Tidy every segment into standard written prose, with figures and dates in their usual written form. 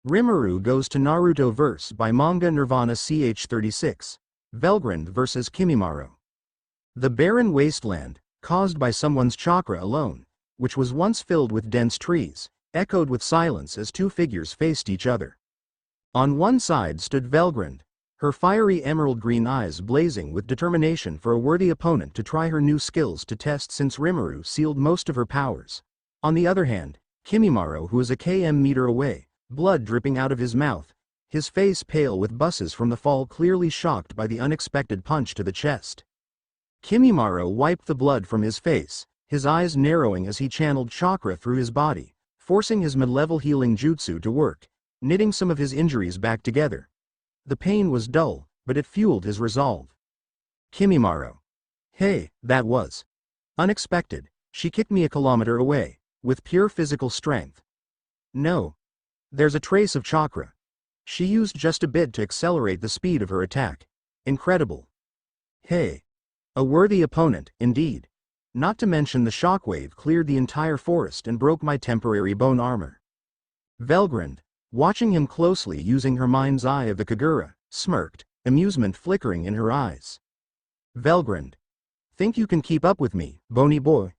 Rimuru goes to Naruto Verse by manga-nirvana ch 36. Velgrand vs Kimimaro. The barren wasteland, caused by someone's chakra alone, which was once filled with dense trees, echoed with silence as two figures faced each other. On one side stood Velgrand, her fiery emerald-green eyes blazing with determination for a worthy opponent to try her new skills to test since Rimuru sealed most of her powers. On the other hand, Kimimaro, who is a kilometer away, blood dripping out of his mouth, his face pale with busses from the fall, clearly shocked by the unexpected punch to the chest. Kimimaro wiped the blood from his face, his eyes narrowing as he channeled chakra through his body, forcing his mid-level healing jutsu to work, knitting some of his injuries back together. The pain was dull, but it fueled his resolve. Kimimaro. Hey, that was unexpected. She kicked me a kilometer away, with pure physical strength. No. There's a trace of chakra. She used just a bit to accelerate the speed of her attack. Incredible. Hey. A worthy opponent, indeed. Not to mention the shockwave cleared the entire forest and broke my temporary bone armor. Velgrand, watching him closely using her mind's eye of the Kagura, smirked, amusement flickering in her eyes. Velgrand. Think you can keep up with me, bony boy?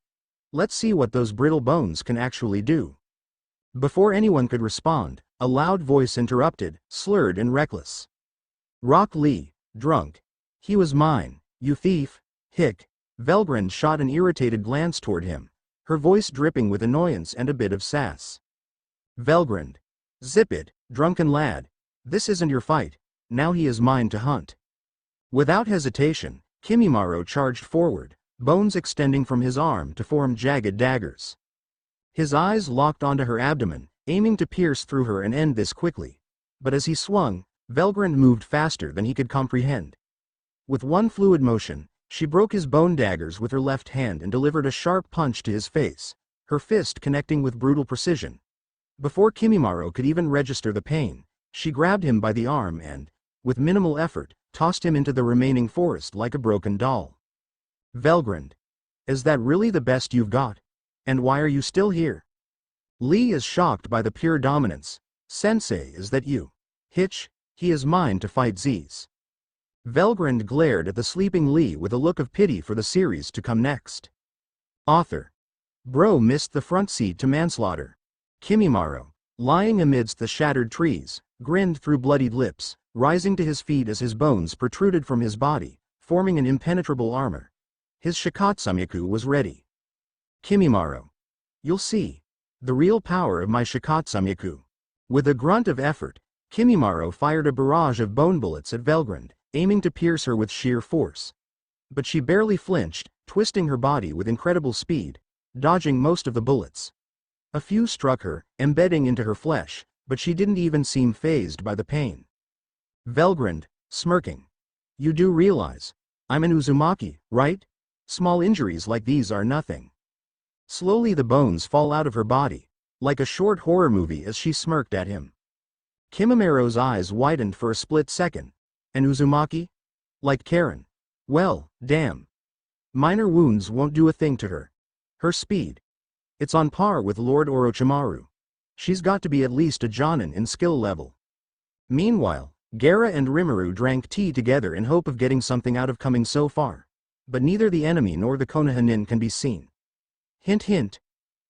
Let's see what those brittle bones can actually do. Before anyone could respond, a loud voice interrupted, slurred and reckless. Rock Lee, drunk. He was mine, you thief. Hick. Velgrand shot an irritated glance toward him, her voice dripping with annoyance and a bit of sass. Velgrand. Zip it, drunken lad. This isn't your fight. Now he is mine to hunt. Without hesitation, Kimimaro charged forward, bones extending from his arm to form jagged daggers. His eyes locked onto her abdomen, aiming to pierce through her and end this quickly. But as he swung, Velgrand moved faster than he could comprehend. With one fluid motion, she broke his bone daggers with her left hand and delivered a sharp punch to his face, her fist connecting with brutal precision. Before Kimimaro could even register the pain, she grabbed him by the arm and, with minimal effort, tossed him into the remaining forest like a broken doll. Velgrand. Is that really the best you've got? And why are you still here? Lee is shocked by the pure dominance. Sensei, is that you? Hitch, he is mine to fight Z's. Velgrand glared at the sleeping Lee with a look of pity for the series to come next. Author. Bro missed the front seat to manslaughter. Kimimaro, lying amidst the shattered trees, grinned through bloodied lips, rising to his feet as his bones protruded from his body, forming an impenetrable armor. His shikatsumiku was ready. Kimimaro. You'll see. The real power of my shikatsumiku. With a grunt of effort, Kimimaro fired a barrage of bone bullets at Velgrand, aiming to pierce her with sheer force. But she barely flinched, twisting her body with incredible speed, dodging most of the bullets. A few struck her, embedding into her flesh, but she didn't even seem fazed by the pain. Velgrand, smirking. You do realize, I'm an Uzumaki, right? Small injuries like these are nothing. Slowly the bones fall out of her body, like a short horror movie as she smirked at him. Kimimaro's eyes widened for a split second. An Uzumaki? Like Karen. Well, damn. Minor wounds won't do a thing to her. Her speed. It's on par with Lord Orochimaru. She's got to be at least a Jonin in skill level. Meanwhile, Gaara and Rimuru drank tea together in hope of getting something out of coming so far. But neither the enemy nor the Konoha can be seen. Hint hint.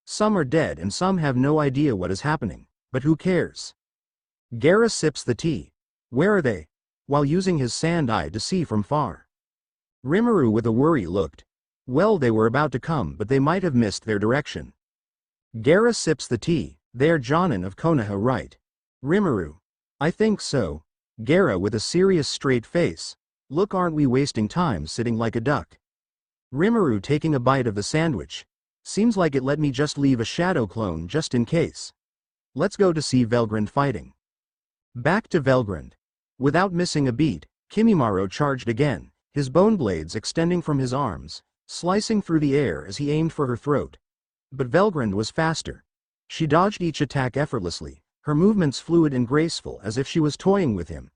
Some are dead and some have no idea what is happening, but who cares? Gaara sips the tea. Where are they? While using his sand eye to see from far. Rimuru with a worry looked. Well, they were about to come, but they might have missed their direction. Gaara sips the tea. They're Jonin of Konoha, right? Rimuru. I think so. Gaara with a serious straight face. Look, aren't we wasting time sitting like a duck? Rimuru taking a bite of the sandwich. Seems like it let me just leave a shadow clone just in case. Let's go to see Velgrand fighting. Back to Velgrand. Without missing a beat, Kimimaro charged again, his bone blades extending from his arms, slicing through the air as he aimed for her throat. But Velgrand was faster. She dodged each attack effortlessly, her movements fluid and graceful as if she was toying with him.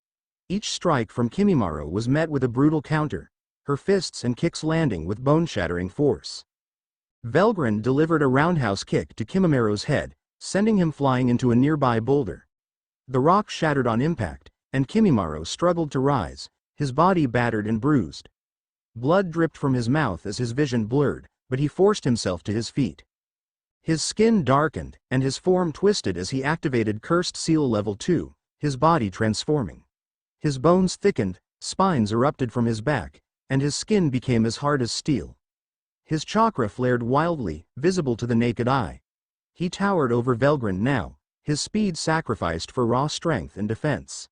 Each strike from Kimimaro was met with a brutal counter, her fists and kicks landing with bone-shattering force. Velgrand delivered a roundhouse kick to Kimimaro's head, sending him flying into a nearby boulder. The rock shattered on impact, and Kimimaro struggled to rise, his body battered and bruised. Blood dripped from his mouth as his vision blurred, but he forced himself to his feet. His skin darkened, and his form twisted as he activated Cursed Seal Level 2, his body transforming. His bones thickened, spines erupted from his back, and his skin became as hard as steel. His chakra flared wildly, visible to the naked eye. He towered over Velgrind now, his speed sacrificed for raw strength and defense.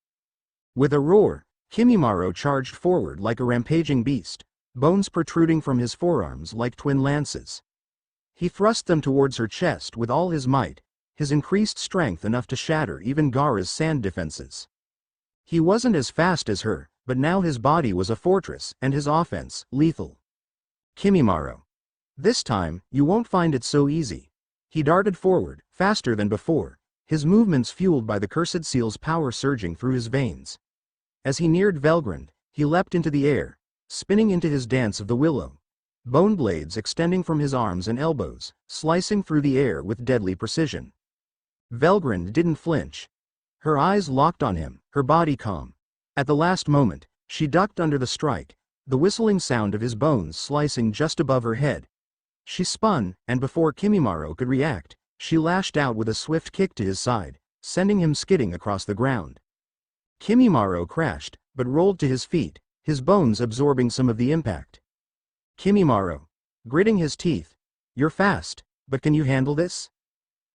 With a roar, Kimimaro charged forward like a rampaging beast, bones protruding from his forearms like twin lances. He thrust them towards her chest with all his might, his increased strength enough to shatter even Gaara's sand defenses. He wasn't as fast as her, but now his body was a fortress and his offense, lethal. Kimimaro. This time, you won't find it so easy. He darted forward, faster than before, his movements fueled by the Cursed Seal's power surging through his veins. As he neared Velgrind, he leapt into the air, spinning into his dance of the willow. Bone blades extending from his arms and elbows, slicing through the air with deadly precision. Velgrind didn't flinch. Her eyes locked on him, her body calm. At the last moment, she ducked under the strike, the whistling sound of his bones slicing just above her head. She spun, and before Kimimaro could react, she lashed out with a swift kick to his side, sending him skidding across the ground. Kimimaro crashed, but rolled to his feet, his bones absorbing some of the impact. Kimimaro. Gritting his teeth. You're fast, but can you handle this?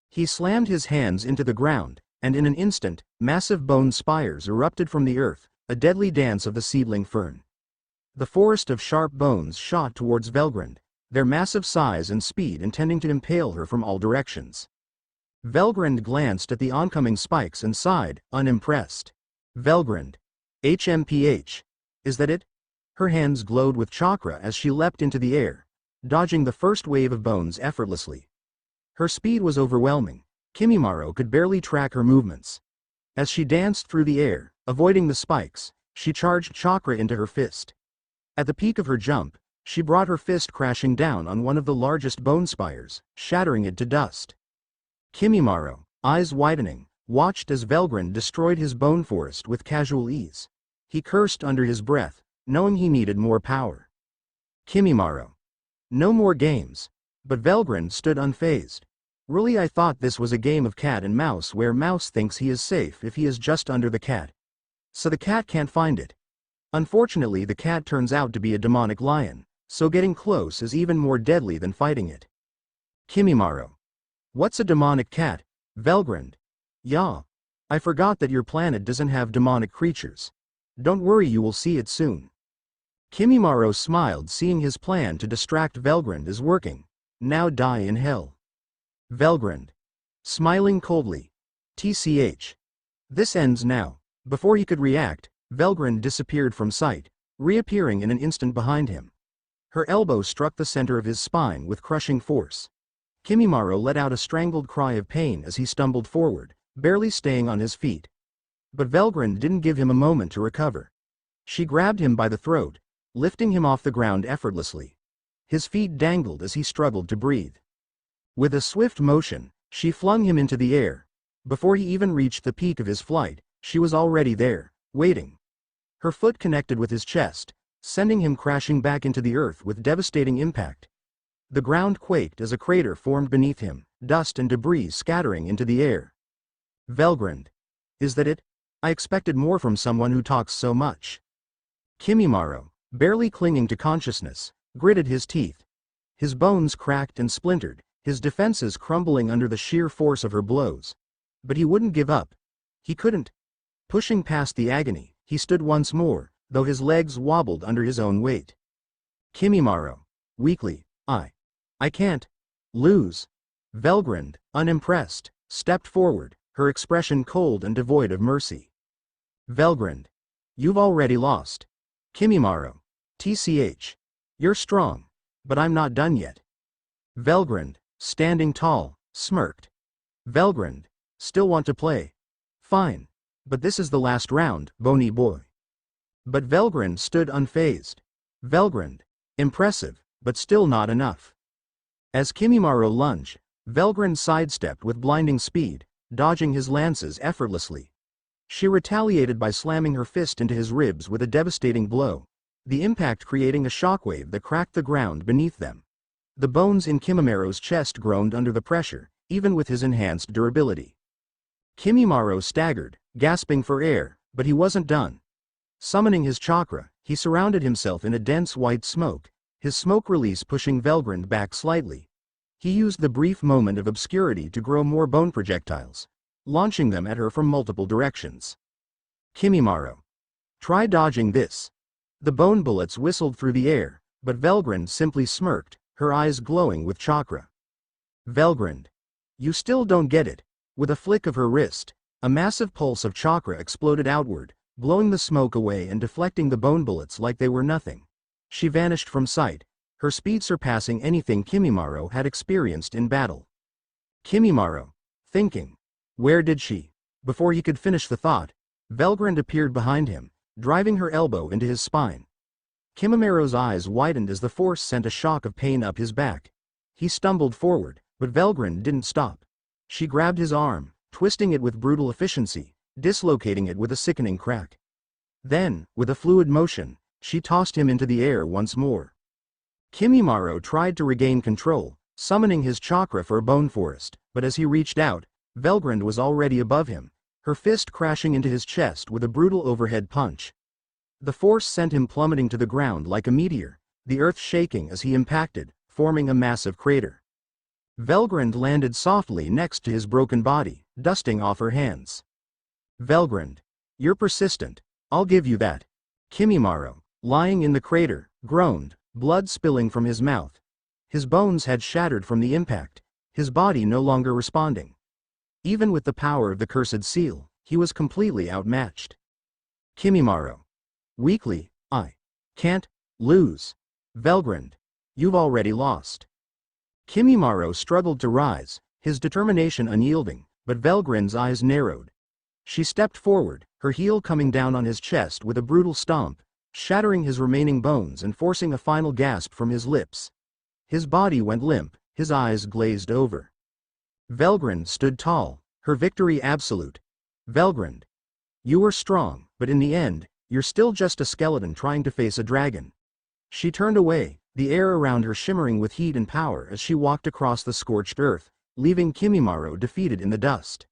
He slammed his hands into the ground, and in an instant, massive bone spires erupted from the earth, a deadly dance of the seedling fern. The forest of sharp bones shot towards Velgrind, their massive size and speed intending to impale her from all directions. Velgrind glanced at the oncoming spikes and sighed, unimpressed. Velgrind. HMPH. Is that it? Her hands glowed with chakra as she leapt into the air, dodging the first wave of bones effortlessly. Her speed was overwhelming. Kimimaro could barely track her movements. As she danced through the air, avoiding the spikes, she charged chakra into her fist. At the peak of her jump, she brought her fist crashing down on one of the largest bone spires, shattering it to dust. Kimimaro, eyes widening, watched as Velgrind destroyed his bone forest with casual ease. He cursed under his breath, knowing he needed more power. Kimimaro. No more games. But Velgrind stood unfazed. Really, I thought this was a game of cat and mouse where mouse thinks he is safe if he is just under the cat. So the cat can't find it. Unfortunately, the cat turns out to be a demonic lion, so getting close is even more deadly than fighting it. Kimimaro. What's a demonic cat, Velgrind? Yeah. I forgot that your planet doesn't have demonic creatures. Don't worry, you will see it soon. Kimimaro smiled, seeing his plan to distract Velgrind is working. Now die in hell. Velgrind. Smiling coldly. TCH. This ends now. Before he could react, Velgrind disappeared from sight, reappearing in an instant behind him. Her elbow struck the center of his spine with crushing force. Kimimaro let out a strangled cry of pain as he stumbled forward, barely staying on his feet. But Velgrind didn't give him a moment to recover. She grabbed him by the throat, lifting him off the ground effortlessly. His feet dangled as he struggled to breathe. With a swift motion, she flung him into the air. Before he even reached the peak of his flight, she was already there, waiting. Her foot connected with his chest, sending him crashing back into the earth with devastating impact. The ground quaked as a crater formed beneath him, dust and debris scattering into the air. Velgrind. Is that it? I expected more from someone who talks so much. Kimimaro, barely clinging to consciousness, gritted his teeth. His bones cracked and splintered, his defenses crumbling under the sheer force of her blows. But he wouldn't give up. He couldn't. Pushing past the agony, he stood once more, though his legs wobbled under his own weight. Kimimaro. Weakly. I can't lose. Velgrind, unimpressed, stepped forward, her expression cold and devoid of mercy. Velgrind. You've already lost. Kimimaro. TCH. You're strong, but I'm not done yet. Velgrind, standing tall, smirked. Velgrind. Still want to play? Fine. But this is the last round, bony boy. But Velgrind stood unfazed. Velgrind. Impressive, but still not enough. As Kimimaro lunged, Velgrind sidestepped with blinding speed, dodging his lances effortlessly. She retaliated by slamming her fist into his ribs with a devastating blow, the impact creating a shockwave that cracked the ground beneath them. The bones in Kimimoro's chest groaned under the pressure, even with his enhanced durability. Kimimaro staggered, gasping for air, but he wasn't done. Summoning his chakra, he surrounded himself in a dense white smoke, his smoke release pushing Velgrund back slightly. He used the brief moment of obscurity to grow more bone projectiles, launching them at her from multiple directions. Kimimaro. Try dodging this. The bone bullets whistled through the air, but Velgrund simply smirked, her eyes glowing with chakra. Velgrund. You still don't get it. With a flick of her wrist, a massive pulse of chakra exploded outward, blowing the smoke away and deflecting the bone bullets like they were nothing. She vanished from sight, her speed surpassing anything Kimimaro had experienced in battle. Kimimaro. Thinking. Where did she? Before he could finish the thought, Velgrund appeared behind him, driving her elbow into his spine. Kimimaro's eyes widened as the force sent a shock of pain up his back. He stumbled forward, but Velgrund didn't stop. She grabbed his arm, twisting it with brutal efficiency, dislocating it with a sickening crack. Then, with a fluid motion, she tossed him into the air once more. Kimimaro tried to regain control, summoning his chakra for a bone forest, but as he reached out, Velgrund was already above him, her fist crashing into his chest with a brutal overhead punch. The force sent him plummeting to the ground like a meteor, the earth shaking as he impacted, forming a massive crater. Velgrund landed softly next to his broken body, dusting off her hands. Velgrund. You're persistent, I'll give you that. Kimimaro, lying in the crater, groaned, blood spilling from his mouth. His bones had shattered from the impact, his body no longer responding. Even with the power of the cursed seal, he was completely outmatched. Kimimaro. Weakly, I can't lose. Velgrund. You've already lost. Kimimaro struggled to rise, his determination unyielding, but Velgrund's eyes narrowed. She stepped forward, her heel coming down on his chest with a brutal stomp, shattering his remaining bones and forcing a final gasp from his lips. His body went limp, his eyes glazed over. Velgrund stood tall, her victory absolute. Velgrund. You were strong, but in the end, you're still just a skeleton trying to face a dragon. She turned away, the air around her shimmering with heat and power as she walked across the scorched earth, leaving Kimimaro defeated in the dust.